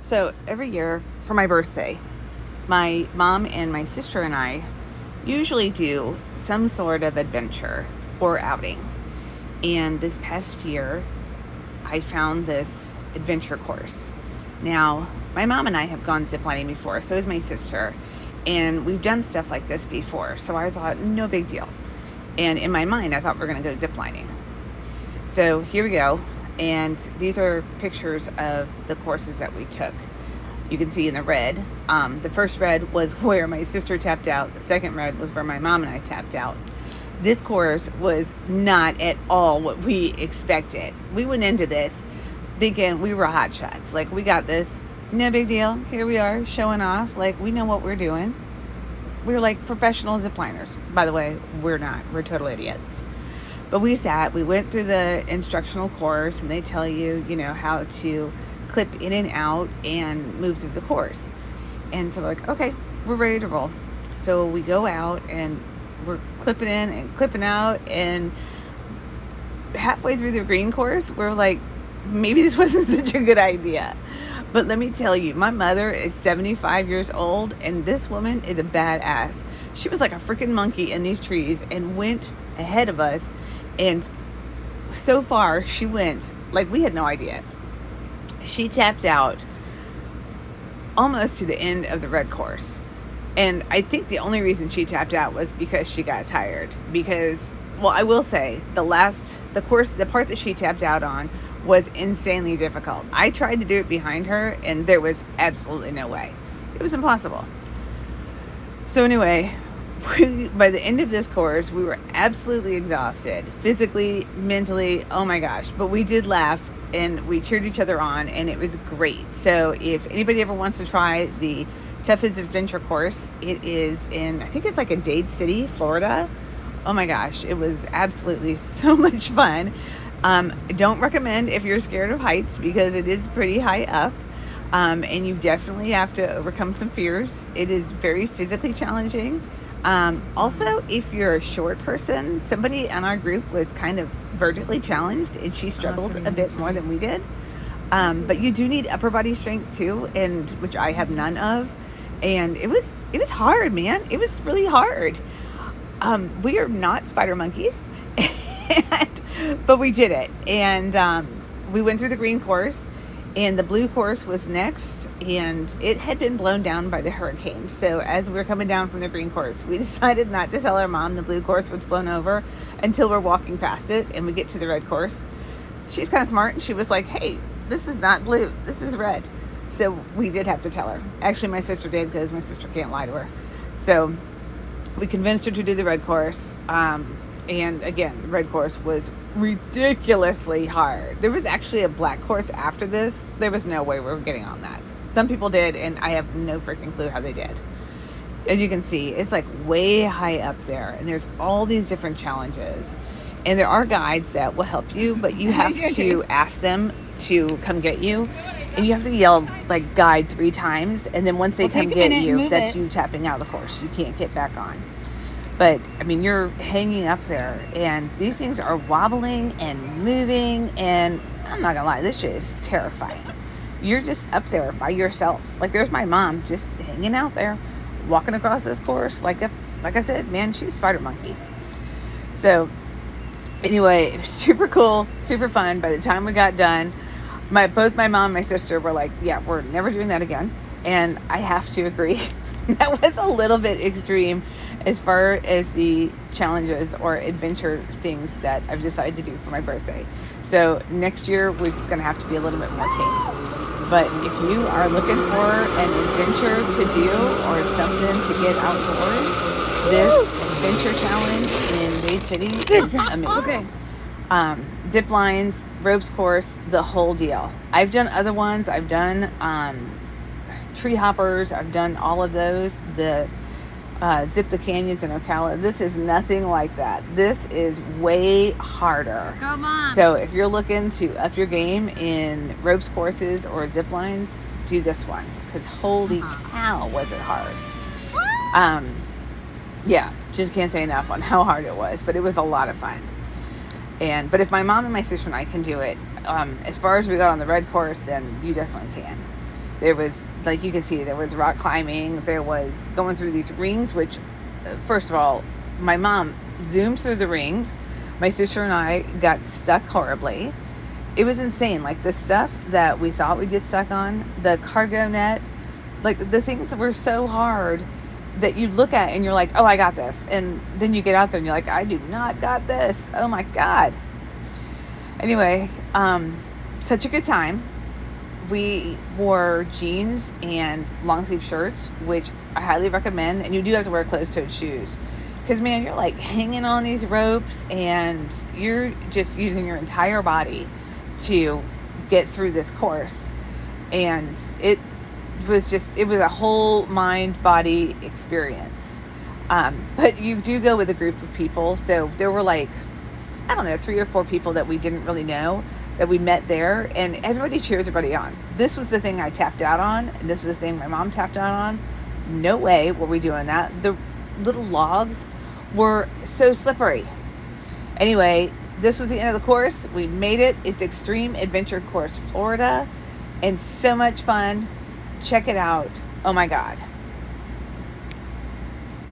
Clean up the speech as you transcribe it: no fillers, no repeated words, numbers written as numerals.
So every year for my birthday, my mom and my sister and I usually do some sort of adventure or outing. And this past year, I found this adventure course. Now, my mom and I have gone ziplining before, so has my sister. And we've done stuff like this before. So I thought, no big deal. And in my mind, I thought we were going to go ziplining. So here we go. And these are pictures of the courses that we took. You can see in the red. The first red was where my sister tapped out. The second red was where my mom and I tapped out. This course was not at all what we expected. We went into this thinking we were hot shots. Like, we got this. No big deal. Here we are showing off. Like, we know what we're doing. We're like professional zipliners. By the way, we're not. We're total idiots. But we went through the instructional course, and they tell you, how to clip in and out and move through the course. And so we're like, okay, we're ready to roll. So we go out and we're clipping in and clipping out, and halfway through the green course, we're like, maybe this wasn't such a good idea. But let me tell you, my mother is 75 years old, and this woman is a badass. She was like a freaking monkey in these trees and went ahead of us. And so far, she went, like, we had no idea. She tapped out almost to the end of the red course. And I think the only reason she tapped out was because she got tired. Because, well, I will say, the part that she tapped out on was insanely difficult. I tried to do it behind her, and there was absolutely no way. It was impossible. So anyway, by the end of this course, we were absolutely exhausted, physically, mentally, oh my gosh. But we did laugh, and we cheered each other on, and it was great. So if anybody ever wants to try the Toughest Adventure course, it is in, I think it's like in Dade City, Florida. Oh my gosh, it was absolutely so much fun. Don't recommend if you're scared of heights, because it is pretty high up. And you definitely have to overcome some fears. It is very physically challenging. Also, if you're a short person, somebody in our group was kind of vertically challenged, and she struggled a bit more than we did. But you do need upper body strength too, and which I have none of. And it was hard, man. It was really hard. We are not spider monkeys, but we did it. And we went through the green course, and the blue course was next, and it had been blown down by the hurricane. So as we were coming down from the green course, we decided not to tell our mom the blue course was blown over until we're walking past it and we get to the red course. She's kind of smart, and she was like, hey, this is not blue, this is red. So we did have to tell her. Actually, my sister did, because my sister can't lie to her. So we convinced her to do the red course. And again, the red course was ridiculously hard. There was actually a black course after this. There was no way we were getting on that. Some people did, and I have no freaking clue how they did. As you can see, it's like way high up there, and there's all these different challenges. And there are guides that will help you, but you have to ask them to come get you. And you have to yell, like, guide 3 times. And then once they come get you, that's you tapping out of the course. You can't get back on. But, I mean, you're hanging up there, and these things are wobbling and moving, and I'm not gonna lie, this shit is terrifying. You're just up there by yourself. Like, there's my mom just hanging out there, walking across this course like I said, man, she's a spider monkey. So, anyway, it was super cool, super fun. By the time we got done, both my mom and my sister were like, yeah, we're never doing that again. And I have to agree. That was a little bit extreme as far as the challenges or adventure things that I've decided to do for my birthday. So next year was going to have to be a little bit more tame. But if you are looking for an adventure to do or something to get outdoors, this adventure challenge in Dade City is amazing. Zip lines, ropes course, the whole deal. I've done other ones. I've done tree hoppers. I've done all of those. The Zip the Canyons in Ocala. This is nothing like that. This is way harder. Come on. So if you're looking to up your game in ropes courses or zip lines, do this one, because holy cow, was it hard. Yeah, just can't say enough on how hard it was, but it was a lot of fun. But if my mom and my sister and I can do it, as far as we got on the red course, then you definitely can. There was, like you can see, there was rock climbing. There was going through these rings, which, first of all, my mom zoomed through the rings. My sister and I got stuck horribly. It was insane. Like the stuff that we thought we'd get stuck on, the cargo net, like the things that were so hard that you look at and you're like, oh, I got this. And then you get out there and you're like, I do not got this. Oh my God. Anyway, such a good time. We wore jeans and long sleeve shirts, which I highly recommend. And you do have to wear closed-toed shoes. Because, man, you're like hanging on these ropes and you're just using your entire body to get through this course. And it was a whole mind-body experience. But you do go with a group of people. So there were like, I don't know, 3 or 4 people that we didn't really know that we met there. And everybody cheers everybody on. This was the thing I tapped out on. And this is the thing my mom tapped out on. No way were we doing that. The little logs were so slippery. Anyway, this was the end of the course. We made it. It's Extreme Adventure Course Florida, and so much fun. Check it out. Oh my God.